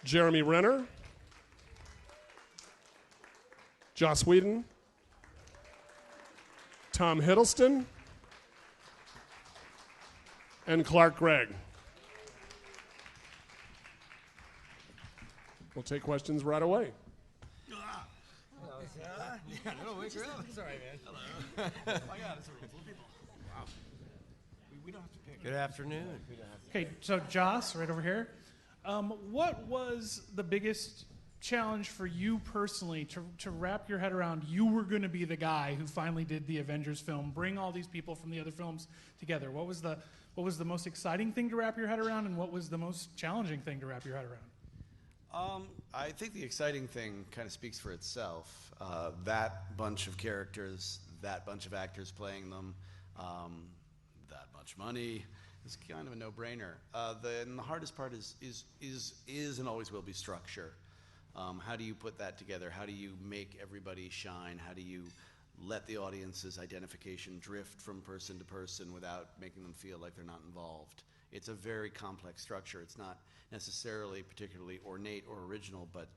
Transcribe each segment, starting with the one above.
Jeremy Renner, Joss Whedon, Tom Hiddleston, and Clark Gregg. We'll take questions right away. Sorry, man. Hello. Oh my God, it's a room full of people. Wow. We don't have to pick. Good afternoon. Okay, so Joss, right over here. What was the biggest challenge for you personally to wrap your head around? You were going to be the guy who finally did the Avengers film, bring all these people from the other films together. What was the most exciting thing to wrap your head around, and what was the most challenging thing to wrap your head around? I think the exciting thing kind of speaks for itself. That bunch of characters, that bunch of actors playing them, that much money is kind of a no-brainer. And the hardest part is and always will be structure. How do you put that together? How do you make everybody shine? How do you let the audience's identification drift from person to person without making them feel like they're not involved? It's a very complex structure. It's not necessarily particularly ornate or original, but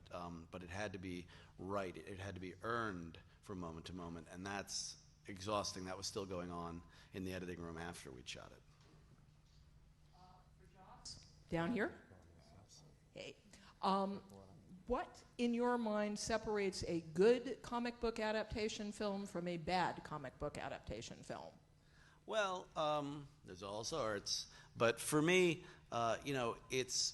it had to be right. It had to be earned from moment to moment, and that's exhausting. That was still going on in the editing room after we'd shot it. Down here? Hey. What, in your mind, separates a good comic book adaptation film from a bad comic book adaptation film? Well, there's all sorts. But for me, it's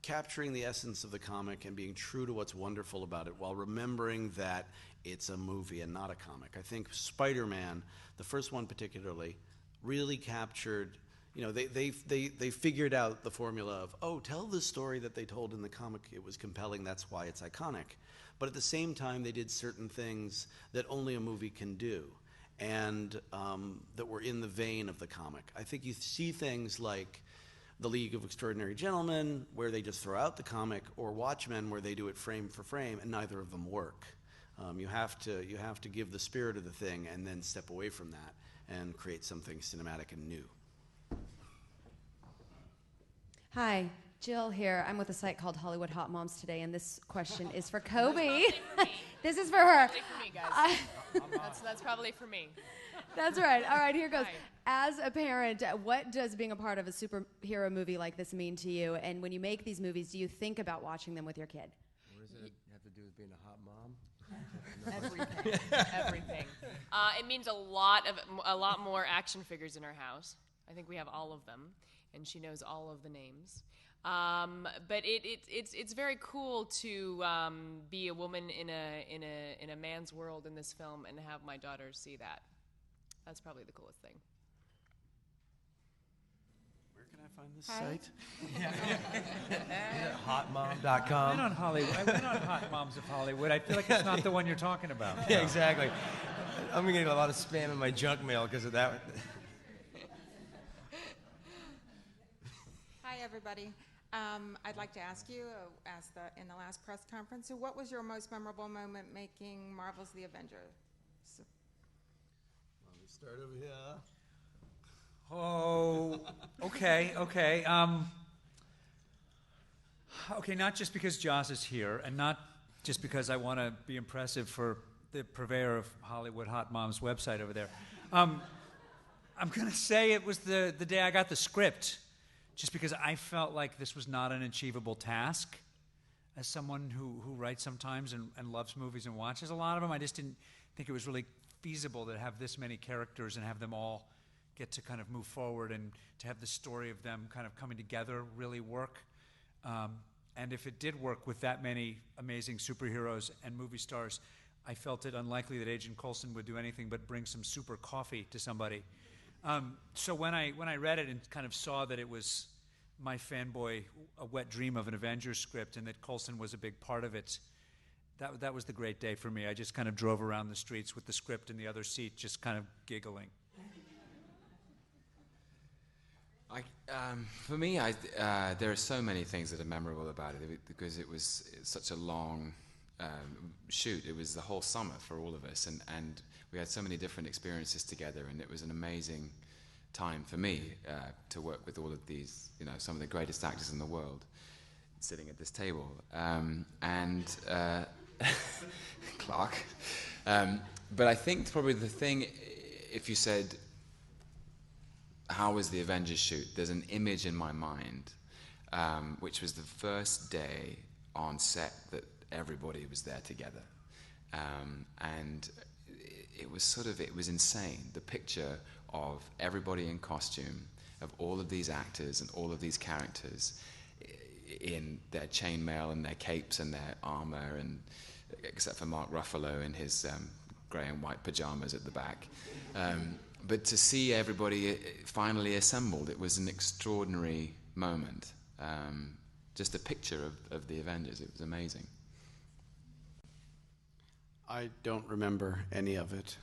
capturing the essence of the comic and being true to what's wonderful about it while remembering that it's a movie and not a comic. I think Spider-Man, the first one particularly, really captured, they figured out the formula of, tell the story that they told in the comic. It was compelling. That's why it's iconic. But at the same time, they did certain things that only a movie can do, and that were in the vein of the comic. I think you see things like The League of Extraordinary Gentlemen, where they just throw out the comic, or Watchmen, where they do it frame for frame, and neither of them work. You have to give the spirit of the thing and then step away from that and create something cinematic and new. Hi, Jill here. I'm with a site called Hollywood Hot Moms today, and this question is for Kobe. This is for her. Probably for me, guys. That's probably for me. That's right. All right, here goes. Hi. As a parent, what does being a part of a superhero movie like this mean to you? And when you make these movies, do you think about watching them with your kid? What does it have to do with being a hot mom? Everything. Everything. It means a lot more action figures in our house. I think we have all of them, and she knows all of the names. But it's very cool to be a woman in a man's world in this film and have my daughters see that. That's probably the coolest thing. Where can I find this site? Hotmom.com. I went on Hollywood. I went on Hot Moms of Hollywood. I feel like it's not the one you're talking about. Yeah, exactly. I'm going to get a lot of spam in my junk mail because of that. Hi, everybody. I'd like to ask you, in the last press conference, so what was your most memorable moment making Marvel's The Avengers? Let me start over here. Oh, okay. Okay, not just because Joss is here, and not just because I want to be impressive for the purveyor of Hollywood Hot Moms website over there. I'm going to say it was the day I got the script, just because I felt like this was not an achievable task. As someone who writes sometimes and loves movies and watches a lot of them, I just didn't think it was really feasible to have this many characters and have them all get to kind of move forward and to have the story of them kind of coming together really work. And if it did work with that many amazing superheroes and movie stars, I felt it unlikely that Agent Coulson would do anything but bring some super coffee to somebody. So when I read it and kind of saw that it was my fanboy, a wet dream of an Avengers script, and that Coulson was a big part of it, that was the great day for me. I just kind of drove around the streets with the script in the other seat, just kind of giggling. For me, there are so many things that are memorable about it because it's such a long shoot. It was the whole summer for all of us, and we had so many different experiences together, and it was an amazing time for me to work with all of these, some of the greatest actors in the world. sitting at this table. Clark. But I think probably the thing, if you said, how was the Avengers shoot? There's an image in my mind, which was the first day on set that everybody was there together. And it was insane. The picture of everybody in costume, of all of these actors and all of these characters in their chainmail and their capes and their armor, and except for Mark Ruffalo in his grey and white pajamas at the back. But to see everybody finally assembled, it was an extraordinary moment. Just a picture of the Avengers. It was amazing. I don't remember any of it.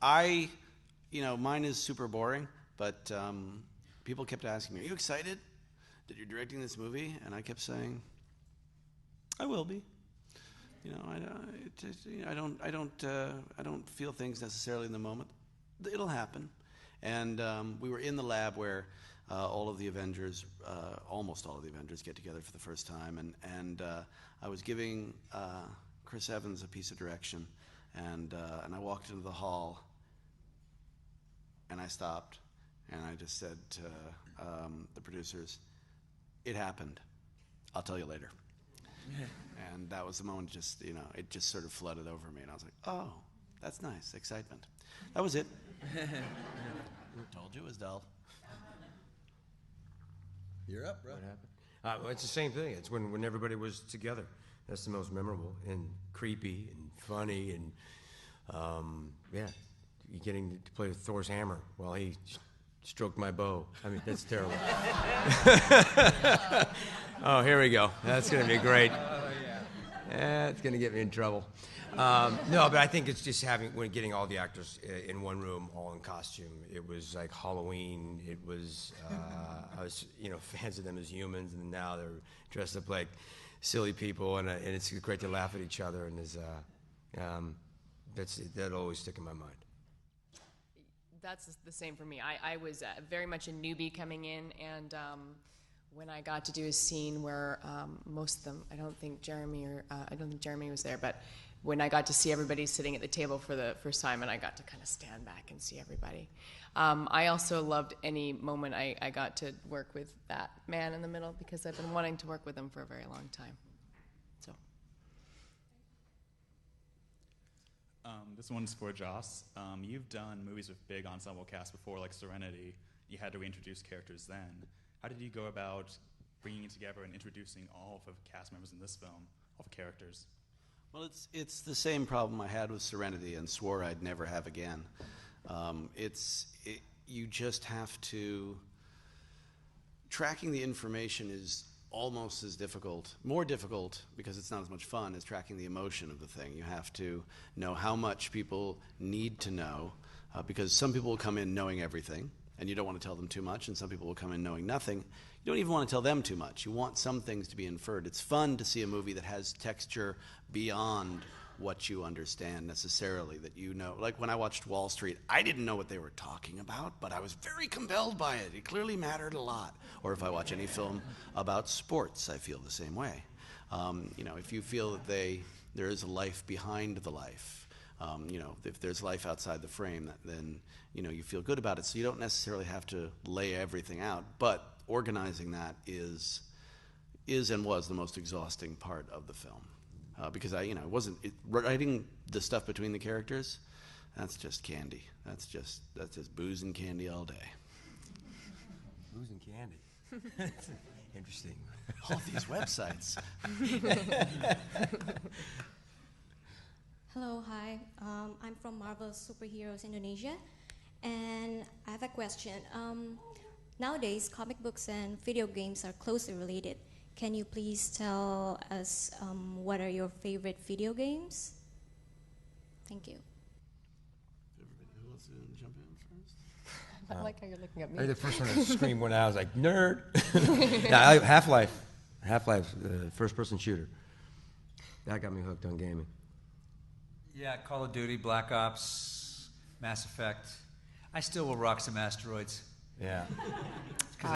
Mine is super boring, but people kept asking me, "Are you excited that you're directing this movie?" And I kept saying, "I will be." I don't feel things necessarily in the moment. It'll happen. And we were in the lab where all of the Avengers, almost all of the Avengers, get together for the first time, and I was giving Chris Evans a piece of direction, and I walked into the hall, and I stopped, and I just said to the producers, "It happened. I'll tell you later." And that was the moment, it just sort of flooded over me, and I was like, "Oh, that's nice, excitement." That was it. Told you it was dull. You're up, bro. What happened? It's the same thing. It's when everybody was together. That's the most memorable and creepy and funny, and you getting to play with Thor's hammer while he stroked my bow. I mean, that's terrible. Oh, here we go. That's going to be great. It's going to get me in trouble. No, but I think it's just getting all the actors in one room, all in costume. It was like Halloween. It was, I was, fans of them as humans, and now they're dressed up like silly people, and it's great to laugh at each other, and that'll always stick in my mind. That's the same for me. I was very much a newbie coming in, and when I got to do a scene where most of them, I don't think Jeremy was there, but when I got to see everybody sitting at the table for the first time, and I got to kind of stand back and see everybody. I also loved any moment I got to work with that man in the middle, because I've been wanting to work with him for a very long time. So. This one's for Joss. You've done movies with big ensemble casts before, like Serenity. You had to reintroduce characters then. How did you go about bringing together and introducing all of the cast members in this film, all the characters? Well, it's the same problem I had with Serenity and swore I'd never have again. You just have to... Tracking the information is almost as difficult, more difficult, because it's not as much fun as tracking the emotion of the thing. You have to know how much people need to know, because some people will come in knowing everything, and you don't want to tell them too much, and some people will come in knowing nothing. You don't even want to tell them too much. You want some things to be inferred. It's fun to see a movie that has texture beyond what you understand necessarily, that you know. Like when I watched Wall Street, I didn't know what they were talking about, but I was very compelled by it. It clearly mattered a lot. Or if I watch any film about sports, I feel the same way. If you feel that there is a life behind the life, if there's life outside the frame, then you feel good about it. So you don't necessarily have to lay everything out, but organizing that is and was the most exhausting part of the film. Because writing the stuff between the characters, that's just candy. That's just booze and candy all day. Booze and candy. Interesting. All these websites. Hello, hi. I'm from Marvel's Superheroes Indonesia, and I have a question. Nowadays, comic books and video games are closely related. Can you please tell us what are your favorite video games? Thank you. Who wants to jump in first? I like how you're looking at me. The first one to scream when I was like, nerd. Half-Life, first-person shooter. That got me hooked on gaming. Yeah, Call of Duty, Black Ops, Mass Effect. I still will rock some asteroids. Yeah.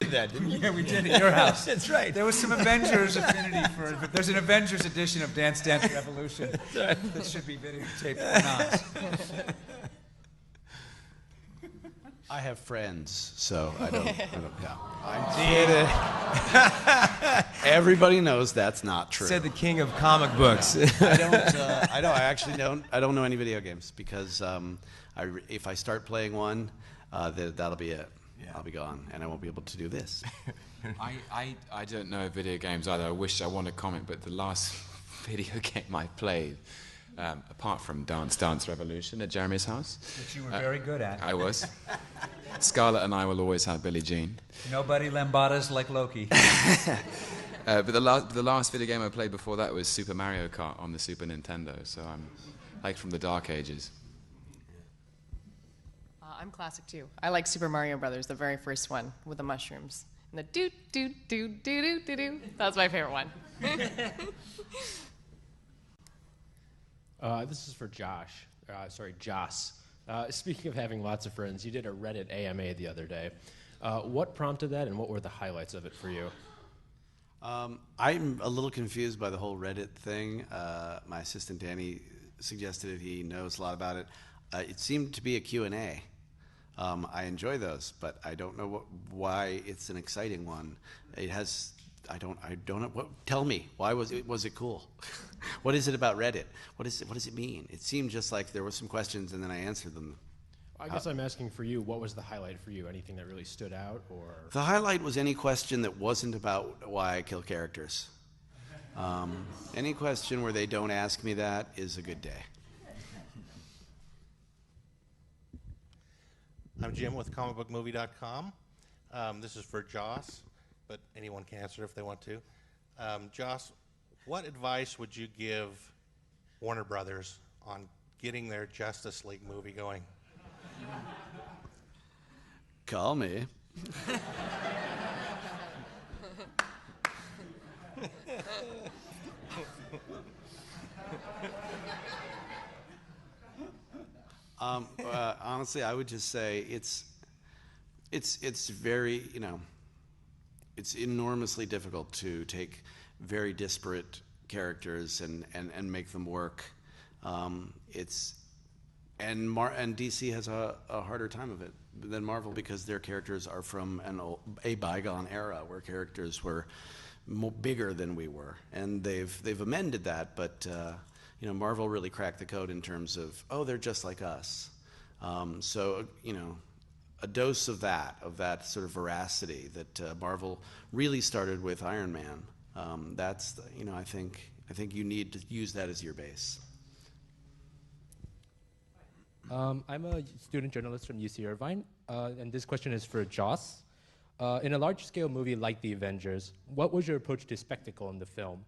Did that, didn't you? Yeah, we did at your house. That's right. There was some Avengers affinity for it, but there's an Avengers edition of Dance Dance Revolution that should be videotaped or not. I have friends, so I don't know. Everybody knows that's not true. Said the king of comic books. I actually don't. I don't know any video games because if I start playing one, that'll be it. Yeah. I'll be gone, and I won't be able to do this. I don't know video games either. I wish I wanted to comment, but the last video game I played, apart from Dance Dance Revolution at Jeremy's house, Which you were very good at. I was. Scarlett and I will always have Billie Jean. Nobody lambadas like Loki. But the last video game I played before that was Super Mario Kart on the Super Nintendo. So I'm like from the dark ages. I'm classic too. I like Super Mario Brothers, the very first one with the mushrooms. And the do do do do do do do. That's my favorite one. This is for Josh. Joss. Speaking of having lots of friends, you did a Reddit AMA the other day. What prompted that, and what were the highlights of it for you? I'm a little confused by the whole Reddit thing. My assistant Danny suggested it. He knows a lot about it. It seemed to be a Q&A. I enjoy those, but I don't know why it's an exciting one. It has. I don't know. Tell me, why was it cool? What is it about Reddit? What does it mean? It seemed just like there were some questions and then I answered them. I guess I'm asking for you, what was the highlight for you? Anything that really stood out, or? The highlight was any question that wasn't about why I kill characters. Any question where they don't ask me that is a good day. I'm Jim with comicbookmovie.com. This is for Joss, but anyone can answer if they want to. Joss, what advice would you give Warner Brothers on getting their Justice League movie going? Call me. Honestly, I would just say it's very, it's enormously difficult to take very disparate characters and make them work. And DC has a harder time of it than Marvel because their characters are from a bygone era where characters were bigger than we were, and they've amended that, but Marvel really cracked the code in terms of they're just like us. So a dose of that sort of veracity that Marvel really started with Iron Man. That's I think you need to use that as your base. I'm a student journalist from UC Irvine, and this question is for Joss. In a large-scale movie like The Avengers, what was your approach to spectacle in the film?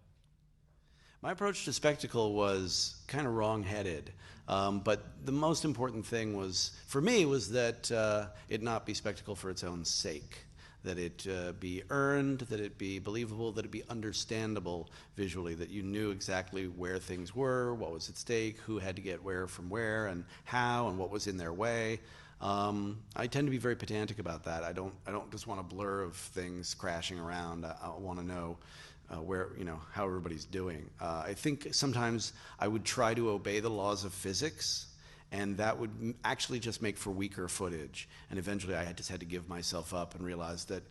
My approach to spectacle was kind of wrong-headed, but the most important thing for me was that it not be spectacle for its own sake, that it be earned, that it be believable, that it be understandable visually, that you knew exactly where things were, what was at stake, who had to get where from where, and how, and what was in their way. I tend to be very pedantic about that. I don't just want a blur of things crashing around. I want to know how everybody's doing. I think sometimes I would try to obey the laws of physics, and that would actually just make for weaker footage. And eventually I just had to give myself up and realize that,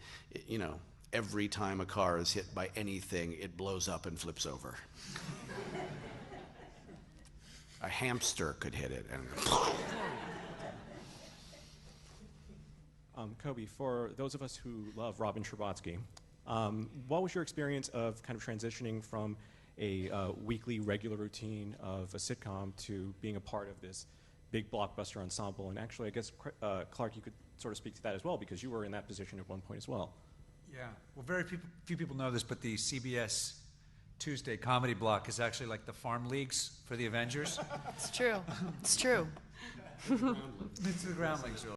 every time a car is hit by anything, it blows up and flips over. A hamster could hit it and Kobe, for those of us who love Robin Scherbatsky, what was your experience of kind of transitioning from a weekly regular routine of a sitcom to being a part of this big blockbuster ensemble? And actually, I guess, Clark, you could sort of speak to that as well, because you were in that position at one point as well. Yeah, well, very few people know this, but the CBS Tuesday comedy block is actually like the farm leagues for the Avengers. It's true. It's true. It's the ground leagues, really.